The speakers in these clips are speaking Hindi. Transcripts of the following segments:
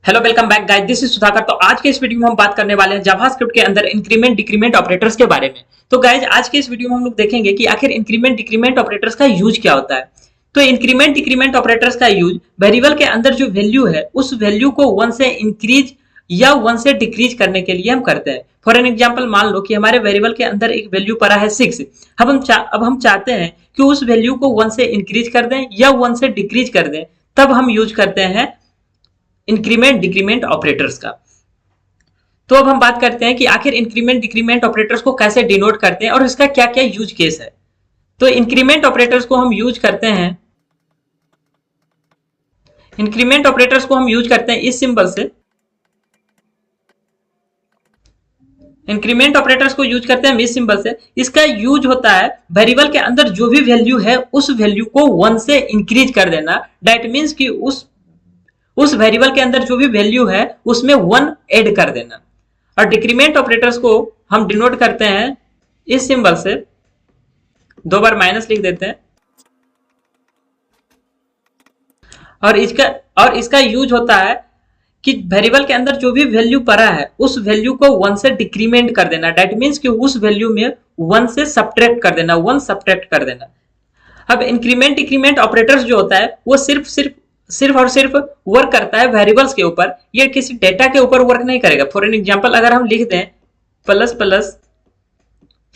Hello welcome back guys, this is Sudhakar. तो आज के इस वीडियो में हम बात करने वाले हैं जावास्क्रिप्ट के अंदर इंक्रीमेंट डिक्रीमेंट ऑपरेटर्स के बारे में। तो गाइस आज के इस वीडियो में हम लोग देखेंगे कि आखिर इंक्रीमेंट डिक्रीमेंट ऑपरेटर्स का यूज क्या होता है। तो इंक्रीमेंट डिक्रीमेंट ऑपरेटर्स का यूज वेरिएबल के अंदर जो वैल्यू है उस वैल्यू को 1 से इंक्रीज या 1 से डिक्रीज करने के लिए हम करते हैं। फॉर एन एग्जाम्पल, मान लो कि हमारे वेरिएबल के अंदर एक वैल्यू पड़ा है 6। अब हम चाहते हैं कि उस वैल्यू को 1 से इंक्रीज कर दें या 1 से डिक्रीज कर दें, तब हम यूज करते हैं इंक्रीमेंट डिक्रीमेंट ऑपरेटर्स का। तो अब हम बात करते हैं कि आखिर इंक्रीमेंट डिक्रीमेंट ऑपरेटर्स को कैसे डिनोट करते हैं और इसका क्या क्या यूज केस है। तो इंक्रीमेंट ऑपरेटर्स को हम यूज करते हैं इस सिंबल से। इंक्रीमेंट ऑपरेटर्स को यूज करते हैं इस सिंबल से। इसका यूज होता है वेरिएबल के अंदर जो भी वैल्यू है उस वैल्यू को 1 से इंक्रीज कर देना। दैट मीन्स कि उस वेरिएबल के अंदर जो भी वैल्यू है उसमें 1 ऐड कर देना। और डिक्रीमेंट ऑपरेटर्स को हम डिनोट करते हैं इस सिंबल से। 2 बार माइनस लिख देते हैं। और इसका यूज होता है कि वेरिएबल के अंदर जो भी वैल्यू पड़ा है उस वैल्यू को 1 से डिक्रीमेंट कर देना। दैट मीन्स कि उस वैल्यू में 1 से सब्ट्रैक्ट कर देना, 1 सब्ट्रैक्ट कर देना। अब इंक्रीमेंट डिक्रीमेंट ऑपरेटर्स जो होता है वो सिर्फ और सिर्फ वर्क करता है वेरिएबल्स के ऊपर, ये किसी डेटा के ऊपर वर्क नहीं करेगा। फॉर एन एग्जांपल, अगर हम लिख दें प्लस प्लस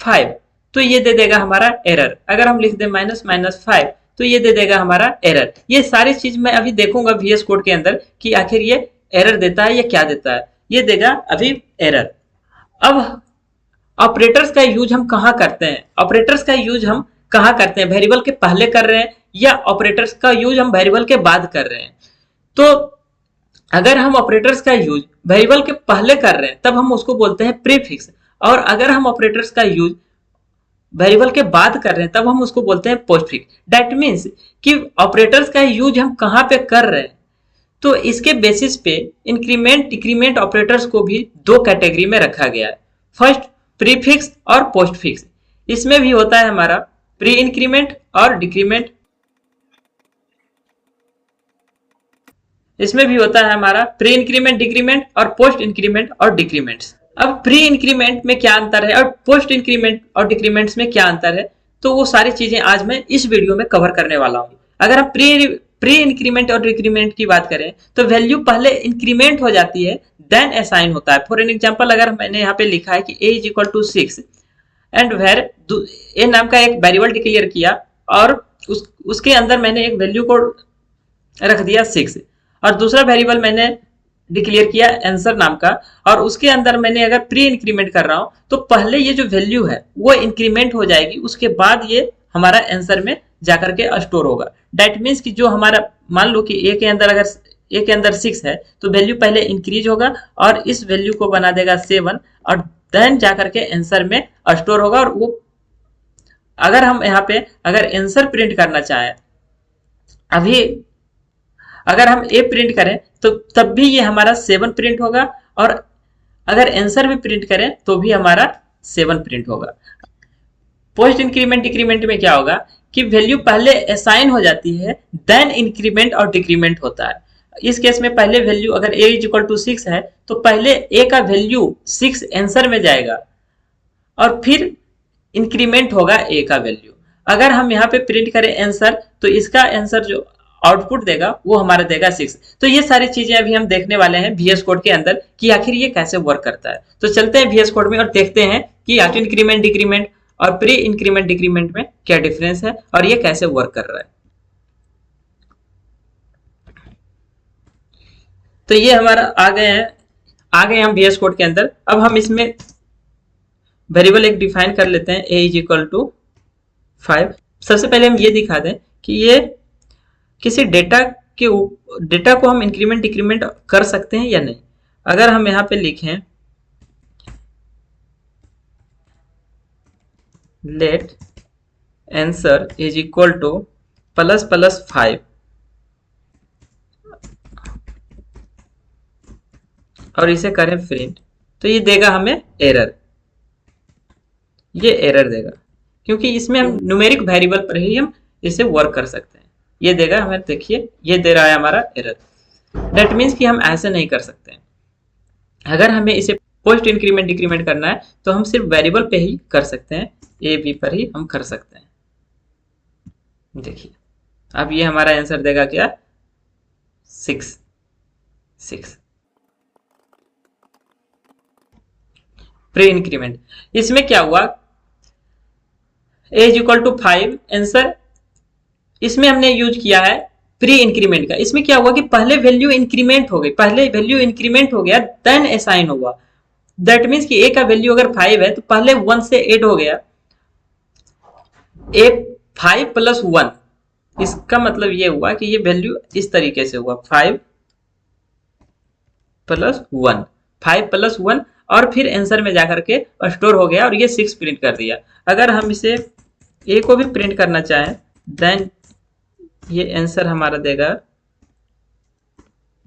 5 तो ये दे देगा हमारा एरर। अगर हम लिख दें माइनस माइनस 5 तो ये दे देगा हमारा एरर। ये सारी चीज मैं अभी देखूंगा VS कोड के अंदर कि आखिर ये एरर देता है या क्या देता है। ये देगा अभी एरर। अब ऑपरेटर्स का यूज हम कहाँ करते हैं? वेरिएबल के पहले कर रहे हैं या ऑपरेटर्स का यूज हम वेरिएबल के बाद कर रहे हैं? तो अगर हम ऑपरेटर्स का यूज वेरिएबल के पहले कर रहे हैं तब हम उसको बोलते हैं प्रीफिक्स, और अगर हम ऑपरेटर्स का यूज वेरिएबल के बाद कर रहे हैं तब हम उसको बोलते हैं पोस्टफिक्स। दैट मीन्स कि ऑपरेटर्स का यूज हम कहाँ पे कर रहे हैं। तो इसके बेसिस पे इंक्रीमेंट डिक्रीमेंट ऑपरेटर्स को भी 2 कैटेगरी में रखा गया है। फर्स्ट, प्रीफिक्स और पोस्टफिक्स। इसमें भी होता है हमारा प्री इंक्रीमेंट और डिक्रीमेंट। इसमें भी होता है हमारा प्री इंक्रीमेंट डिक्रीमेंट और पोस्ट इंक्रीमेंट और डिक्रीमेंट्स। अब प्री इंक्रीमेंट में क्या अंतर है और पोस्ट इंक्रीमेंट और डिक्रीमेंट्स में क्या अंतर है, तो वो सारी चीजें आज मैं इस वीडियो में कवर करने वाला हूं। अगर हम प्री इंक्रीमेंट और डिक्रीमेंट की बात करें तो वैल्यू पहले इंक्रीमेंट हो जाती है देन असाइन होता है। फॉर एन एग्जांपल, अगर मैंने यहाँ पे लिखा है कि a is equal to 6 and where A नाम का एक वेरिएबल डिक्लेयर किया और उसके अंदर मैंने एक वैल्यू को रख दिया 6, और दूसरा वेरिएबल मैंने डिक्लेयर किया आंसर नाम का, और उसके अंदर मैंने अगर प्री इंक्रीमेंट कर रहा हूं तो पहले ये जो वैल्यू है वो इंक्रीमेंट हो जाएगी, उसके बाद ये हमारा आंसर में जाकर के स्टोर होगा। दैट मीन्स कि जो हमारा, मान लो कि ए के अंदर 6 है तो वैल्यू पहले इंक्रीज होगा और इस वैल्यू को बना देगा 7 और देन जाकर के आंसर में स्टोर होगा। और वो अगर हम यहाँ पे अगर आंसर प्रिंट करना चाहें, अभी अगर हम ए प्रिंट करें तो तब भी ये हमारा 7 प्रिंट होगा, और अगर आंसर भी प्रिंट करें तो भी हमारा 7 प्रिंट होगा। पोस्ट इंक्रीमेंट डिक्रीमेंट में क्या होगा कि वैल्यू पहले असाइन हो जाती है देन इंक्रीमेंट और डिक्रीमेंट होता है। इस केस में पहले वैल्यू अगर a इज इक्वल टू 6 है तो पहले a का वैल्यू 6 आंसर में जाएगा और फिर इंक्रीमेंट होगा a का वैल्यू। अगर हम यहाँ पे प्रिंट करें आंसर तो इसका आंसर जो आउटपुट देगा वो हमारा देगा 6। तो ये सारी चीजें अभी हम देखने वाले हैं VS कोड के अंदर कि आखिर ये कैसे वर्क करता है। तो चलते हैं VS कोड में और देखते हैं कि आखिर इंक्रीमेंट डिक्रीमेंट और प्री इंक्रीमेंट डिक्रीमेंट में क्या डिफरेंस है और ये कैसे वर्क कर रहा है। तो ये हमारा आ गए हम VS कोड के अंदर। अब हम इसमें वेरिएबल एक डिफाइन कर लेते हैं a इज इक्वल टू 5। सबसे पहले हम ये दिखा दें कि ये किसी डेटा को हम इंक्रीमेंट डिक्रीमेंट कर सकते हैं या नहीं। अगर हम यहाँ पे लिखें let answer is equal to plus plus 5 और इसे करें प्रिंट, तो ये देगा हमें एरर। ये एरर देगा क्योंकि इसमें हम न्यूमेरिक वेरिएबल पर ही हम इसे वर्क कर सकते हैं। ये देगा हमें, देखिए ये दे रहा है हमारा एरर। दैट मीन्स कि हम ऐसे नहीं कर सकते हैं। अगर हमें इसे पोस्ट इंक्रीमेंट डिक्रीमेंट करना है तो हम सिर्फ वेरिएबल पे ही कर सकते हैं, ए बी पर ही हम कर सकते हैं। देखिए अब ये हमारा आंसर देगा क्या, 6। प्री इंक्रीमेंट, इसमें क्या हुआ, ए इज इक्वल टू 5 आंसर, इसमें हमने यूज किया है प्री इंक्रीमेंट का। इसमें क्या हुआ कि पहले वैल्यू इंक्रीमेंट हो गई, पहले वैल्यू इंक्रीमेंट हो गया देन असाइन हुआ। दैट मीन्स कि ए का वैल्यू अगर 5 है तो पहले 1 से ऐड हो गया, ए 5 प्लस 1, इसका मतलब ये हुआ कि ये वैल्यू इस तरीके से हुआ 5 प्लस 1, 5 प्लस 1, और फिर आंसर में जाकर के स्टोर हो गया और ये 6 प्रिंट कर दिया। अगर हम इसे ए को भी प्रिंट करना चाहें देन ये आंसर हमारा देगा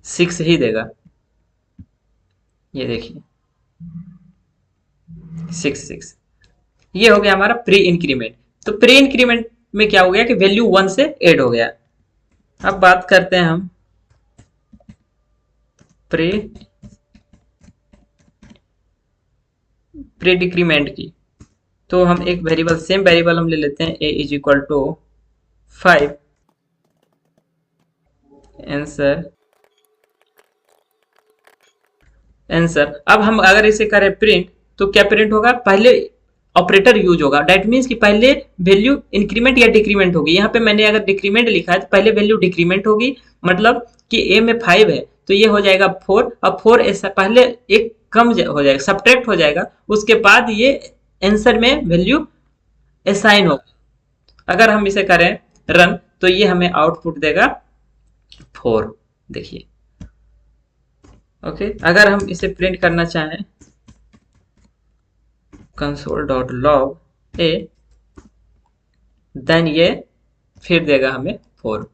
6 ही देगा। ये देखिए 6 ये हो गया हमारा प्री इंक्रीमेंट। तो प्री इंक्रीमेंट में क्या हो गया कि वैल्यू 1 से ऐड हो गया। अब बात करते हैं हम प्री डिक्रीमेंट की। तो हम एक वेरिएबल, सेम वेरिएबल हम ले लेते हैं, ए इज इक्वल टू 5 आंसर। अब हम अगर इसे करें प्रिंट तो क्या प्रिंट होगा, पहले ऑपरेटर यूज होगा। डेट मीन्स कि पहले वैल्यू इंक्रीमेंट या डिक्रीमेंट होगी। यहाँ पे मैंने अगर डिक्रीमेंट लिखा है तो पहले वैल्यू डिक्रीमेंट होगी, मतलब कि ए में 5 है तो ये हो जाएगा 4। अब 4 ऐसा पहले एक कम हो जाएगा, सब्ट्रैक्ट हो जाएगा, उसके बाद ये आंसर में वैल्यू असाइन होगा। अगर हम इसे करें रन तो ये हमें आउटपुट देगा 4। देखिए ओके अगर हम इसे प्रिंट करना चाहें console.log a देन ये फिर देगा हमें 4,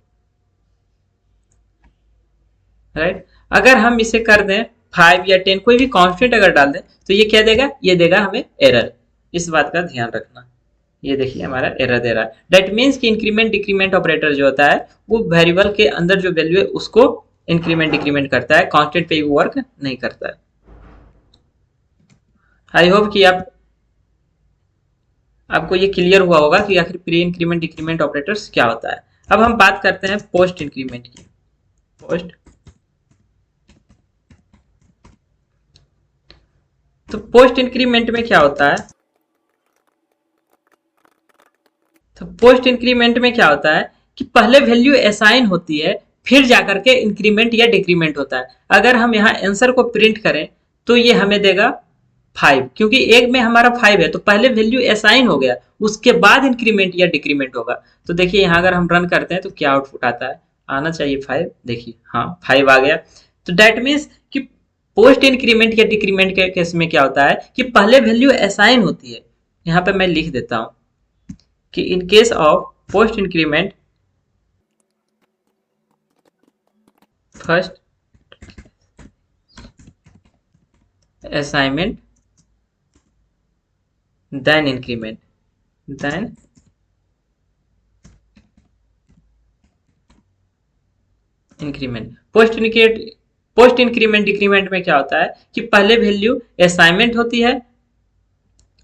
राइट। अगर हम इसे कर दें 5 या 10, कोई भी कांस्टेंट अगर डाल दें तो ये क्या देगा, ये देगा हमें एरर। इस बात का ध्यान रखना। ये देखिए हमारा एरर दे रहा है। दैट मीन्स कि इंक्रीमेंट डिक्रीमेंट ऑपरेटर जो होता है वो वेरिएबल के अंदर जो वैल्यू है उसको इंक्रीमेंट डिक्रीमेंट करता है, कांस्टेंट पे वर्क नहीं करता है। आई होप कि आपको ये क्लियर हुआ होगा कि आखिर प्री इंक्रीमेंट डिक्रीमेंट ऑपरेटर्स क्या होता है। अब हम बात करते हैं पोस्ट इंक्रीमेंट की। पोस्ट इंक्रीमेंट में क्या होता है, तो पोस्ट इंक्रीमेंट में क्या होता है कि पहले वैल्यू असाइन होती है फिर जाकर के इंक्रीमेंट या डिक्रीमेंट होता है। अगर हम यहाँ आंसर को प्रिंट करें तो ये हमें देगा 5, क्योंकि एक में हमारा 5 है तो पहले वैल्यू असाइन हो गया, उसके बाद इंक्रीमेंट या डिक्रीमेंट होगा। तो देखिए यहाँ अगर हम रन करते हैं तो क्या आउटपुट आता है, आना चाहिए 5। देखिए हाँ 5 आ गया। तो दैट मीन्स कि पोस्ट इंक्रीमेंट या डिक्रीमेंट के केस में क्या होता है कि पहले वैल्यू असाइन होती है। यहाँ पे मैं लिख देता हूँ कि in case of post increment first assignment then increment post increment decrement में क्या होता है कि पहले वैल्यू असाइनमेंट होती है,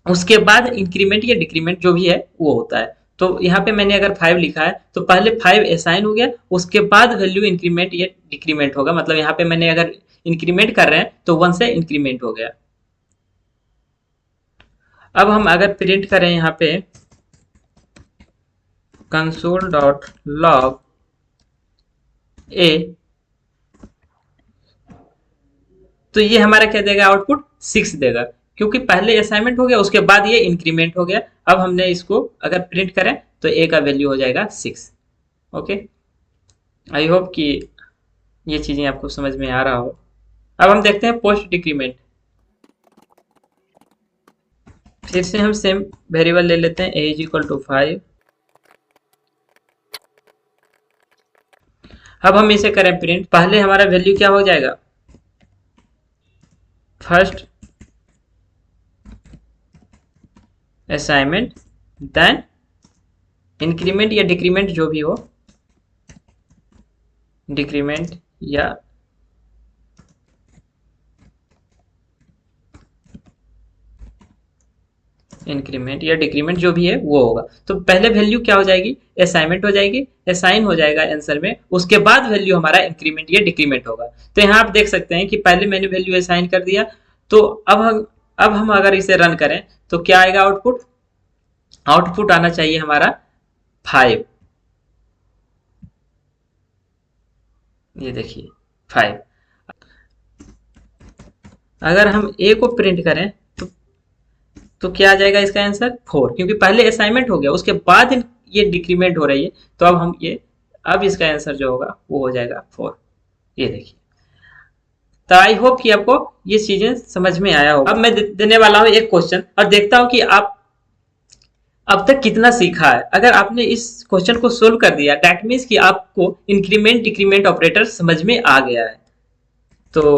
उसके बाद इंक्रीमेंट या डिक्रीमेंट जो भी है वो होता है। तो यहाँ पे मैंने अगर 5 लिखा है तो पहले 5 असाइन हो गया, उसके बाद वैल्यू इंक्रीमेंट या डिक्रीमेंट होगा। मतलब यहाँ पे मैंने अगर इंक्रीमेंट कर रहे हैं तो 1 से इंक्रीमेंट हो गया। अब हम अगर प्रिंट करें यहाँ पे console.log a तो ये हमारा क्या देगा, आउटपुट 6 देगा, क्योंकि पहले असाइनमेंट हो गया उसके बाद ये इंक्रीमेंट हो गया। अब हमने इसको अगर प्रिंट करें तो ए का वैल्यू हो जाएगा 6। ओके आई होप कि ये चीजें आपको समझ में आ रहा हो। अब हम देखते हैं पोस्ट डिक्रीमेंट। फिर से हम सेम वेरिएबल ले लेते हैं, ए इज इक्वल टू 5। अब हम इसे करें प्रिंट, पहले हमारा वैल्यू क्या हो जाएगा, फर्स्ट असाइनमेंट देन इंक्रीमेंट या डिक्रीमेंट जो भी हो, डिक्रीमेंट या इंक्रीमेंट या डिक्रीमेंट जो भी है वो होगा। तो पहले वैल्यू क्या हो जाएगी, असाइनमेंट हो जाएगी, असाइन हो जाएगा आंसर में, उसके बाद वैल्यू हमारा इंक्रीमेंट या डिक्रीमेंट होगा। तो यहाँ आप देख सकते हैं कि पहले मैंने वैल्यू असाइन कर दिया, तो अब हम अगर इसे रन करें तो क्या आएगा आउटपुट, आउटपुट आना चाहिए हमारा 5। ये देखिए 5। अगर हम ए को प्रिंट करें तो क्या आ जाएगा इसका आंसर 4, क्योंकि पहले असाइनमेंट हो गया उसके बाद ये डिक्रीमेंट हो रही है, तो अब इसका आंसर जो होगा वो हो जाएगा 4। ये देखिए। तो आई होप कि आपको ये चीजें समझ में आया होगा। अब मैं देने वाला हूं एक क्वेश्चन और देखता हूं कि आप अब तक कितना सीखा है। अगर आपने इस क्वेश्चन को सोल्व कर दिया दैट मीन्स कि आपको इंक्रीमेंट डिक्रीमेंट ऑपरेटर समझ में आ गया है। तो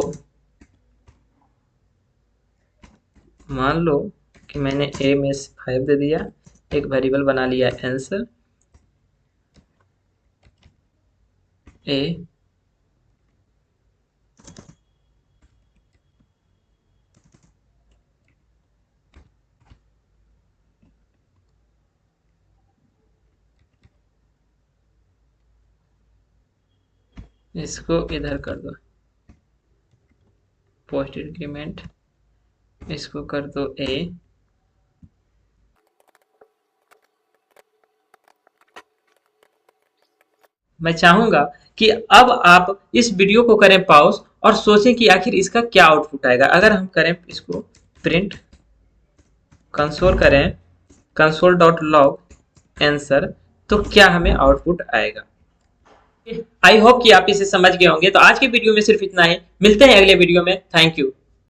मान लो कि मैंने ए में 5 दे दिया, एक वेरिएबल बना लिया आंसर ए, इसको इधर कर दो पोस्ट इंक्रीमेंट, इसको कर दो ए, मैं चाहूंगा कि अब आप इस वीडियो को करें पॉज और सोचें कि आखिर इसका क्या आउटपुट आएगा। अगर हम करें इसको प्रिंट कंसोल करें कंसोल डॉट लॉग आंसर, तो क्या हमें आउटपुट आएगा। आई होप कि आप इसे समझ गए होंगे। तो आज के वीडियो में सिर्फ इतना ही, मिलते हैं अगले वीडियो में। Thank you.